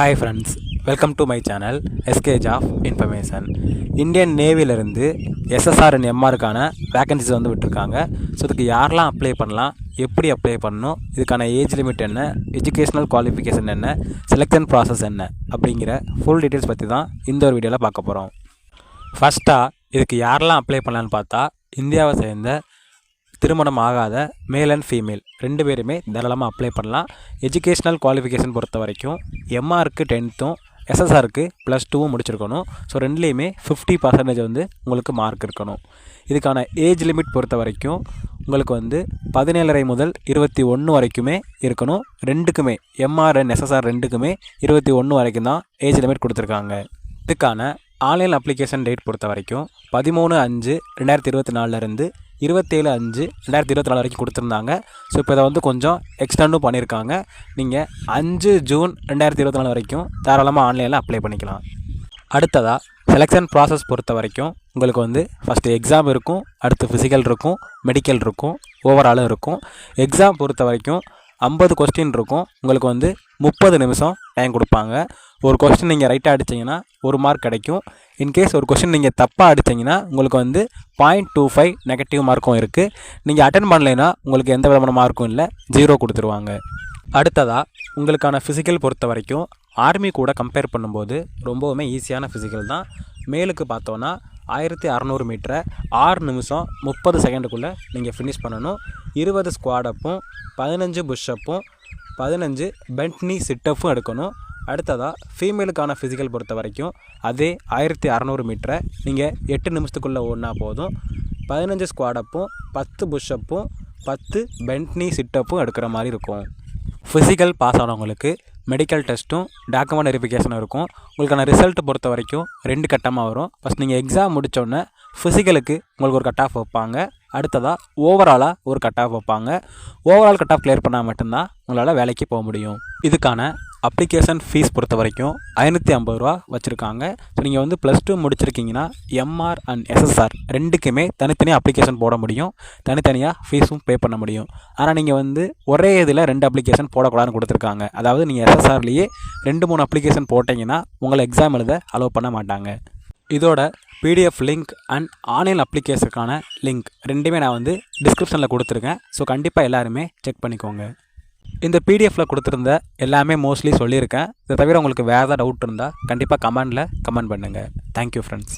Hi friends, welcome to my channel எஸ்கேஜ் of information. Indian நேவியிலேருந்து SSR and எம்ஆருக்கான vacancies வந்து விட்டுருக்காங்க. ஸோ இதுக்கு யாரெல்லாம் அப்ளை பண்ணலாம், எப்படி அப்ளை பண்ணணும், இதுக்கான ஏஜ் லிமிட் என்ன, எஜுகேஷ்னல் குவாலிஃபிகேஷன் என்ன, செலெக்ஷன் ப்ராசஸ் என்ன அப்படிங்கிற ஃபுல் டீட்டெயில்ஸ் பற்றி தான் இந்த ஒரு வீடியோவில் பார்க்க போகிறோம். ஃபஸ்ட்டாக இதுக்கு யாரெல்லாம் அப்ளை பண்ணலான்னு பார்த்தா, இந்தியாவை சேர்ந்த திருமணம் ஆகாத மேல் அண்ட் ஃபீமேல் 2 பேருமே தாராளமாக அப்ளை பண்ணலாம். எஜுகேஷ்னல் குவாலிஃபிகேஷன் பொறுத்த வரைக்கும் எம்ஆருக்கு 10th எஸ்எஸ்ஆருக்கு +2 முடிச்சிருக்கணும். ஸோ ரெண்டுலேயுமே 50% வந்து உங்களுக்கு மார்க் இருக்கணும். இதுக்கான ஏஜ் லிமிட் பொறுத்த வரைக்கும் உங்களுக்கு வந்து 17.5 முதல் 21 வரைக்குமே இருக்கணும். ரெண்டுக்குமே எம்ஆர் அண்ட் எஸ்எஸ்ஆர் ரெண்டுக்குமே 21 வரைக்கும் தான் ஏஜ் லிமிட் கொடுத்துருக்காங்க. இதுக்கான ஆன்லைன் அப்ளிகேஷன் டேட் பொறுத்த வரைக்கும் 13/5/2024 27/5/2024 வரைக்கும் கொடுத்துருந்தாங்க. ஸோ இப்போ இதை வந்து கொஞ்சம் எக்ஸ்டெண்டும் பண்ணியிருக்காங்க. நீங்கள் 5 ஜூன் 2024 வரைக்கும் தாராளமாக ஆன்லைனில் அப்ளை பண்ணிக்கலாம். அடுத்ததாக செலெக்ஷன் ப்ராசஸ் பொறுத்த வரைக்கும் உங்களுக்கு வந்து ஃபஸ்ட்டு எக்ஸாம் இருக்கும், அடுத்து ஃபிசிக்கல் இருக்கும், மெடிக்கல் இருக்கும், ஓவராலும் இருக்கும். எக்ஸாம் பொறுத்த வரைக்கும் 50 கொஸ்டின் இருக்கும். உங்களுக்கு வந்து 30 நிமிஷம் டைம் கொடுப்பாங்க. ஒரு கொஸ்டின் நீங்கள் ரைட்டாக அடிச்சிங்கன்னா 1 மார்க் கிடைக்கும். இன்கேஸ் ஒரு கொஸ்டின் நீங்கள் தப்பாக அடிச்சிங்கன்னா உங்களுக்கு வந்து 0.25 நெகட்டிவ் மார்க்கும் இருக்குது. நீங்கள் அட்டன் பண்ணலைன்னா உங்களுக்கு எந்த விதமான மார்க்கும் இல்லை, 0 கொடுத்துருவாங்க. அடுத்ததாக உங்களுக்கான ஃபிசிக்கல் பொறுத்த வரைக்கும் ஆர்மி கூட கம்பேர் பண்ணும்போது ரொம்பவுமே ஈஸியான ஃபிசிக்கல் தான். மேலுக்கு பார்த்தோன்னா 1600 மீட்டரை 6 நிமிஷம் 30 செகண்டுக்குள்ளே நீங்கள் ஃபினிஷ் பண்ணணும். 20 ஸ்குவாடப்பும் 15 புஷ்அப்பும் 15 பெண்ட் நீ சிட்டப்பும் எடுக்கணும். அடுத்ததாக ஃபீமேலுக்கான ஃபிசிக்கல் பொறுத்த வரைக்கும் அதே 1600 மீட்டரை நீங்கள் 8 நிமிஷத்துக்குள்ளே ஓடினா போதும். 15 ஸ்குவாடப்பும் 10 புஷ்அப்பும் 10 பெண்ட் நீ சிட்டப்பும் எடுக்கிற மாதிரி இருக்கும். ஃபிசிக்கல் பாஸ் ஆனவங்களுக்கு மெடிக்கல் டெஸ்ட்டும் டாக்குமெண்ட் வெரிஃபிகேஷனும் இருக்கும். உங்களுக்கான ரிசல்ட் பொறுத்த வரைக்கும் 2 கட்டமாக வரும். ஃபஸ்ட் நீங்கள் எக்ஸாம் முடித்தோடனே ஃபிசிக்கலுக்கு உங்களுக்கு ஒரு கட் ஆஃப் வைப்பாங்க. அடுத்ததாக ஓவராலாக ஒரு கட் ஆஃப் வைப்பாங்க. ஓவரால் கட் ஆஃப் கிளியர் பண்ணால் மட்டும்தான் உங்களால் வேலைக்கு போக முடியும். இதுக்கான அப்ளிகேஷன் ஃபீஸ் பொறுத்த வரைக்கும் 550 ரூபா வச்சுருக்காங்க. ஸோ நீங்கள் வந்து +2 முடிச்சிருக்கீங்கன்னா எம்ஆர் அண்ட் எஸ்எஸ்ஆர் ரெண்டுக்குமே தனித்தனியாக அப்ளிகேஷன் போட முடியும், தனித்தனியாக ஃபீஸும் பே பண்ண முடியும். ஆனால் நீங்கள் வந்து ஒரே இதில் 2 அப்ளிகேஷன் போடக்கூடாதுன்னு கொடுத்துருக்காங்க. அதாவது நீங்கள் எஸ்எஸ்ஆர்லேயே 2-3 அப்ளிகேஷன் போட்டிங்கன்னா உங்களை எக்ஸாம் எழுத அலோவ் பண்ண மாட்டாங்க. இதோட பிடிஎஃப் லிங்க் அண்ட் ஆன்லைன் அப்ளிகேஷனுக்கான லிங்க் ரெண்டுமே நான் வந்து டிஸ்கிரிப்ஷனில் கொடுத்துருக்கேன். ஸோ கண்டிப்பாக எல்லாருமே செக் பண்ணிக்கோங்க. இந்த பிடிஎஃப்பில் கொடுத்துருந்த எல்லாமே மோஸ்ட்லி சொல்லியிருக்கேன். இதை தவிர உங்களுக்கு வேறு ஏதாவது டவுட் இருந்தால் கண்டிப்பாக கமெண்ட் பண்ணுங்கள். Thank you friends.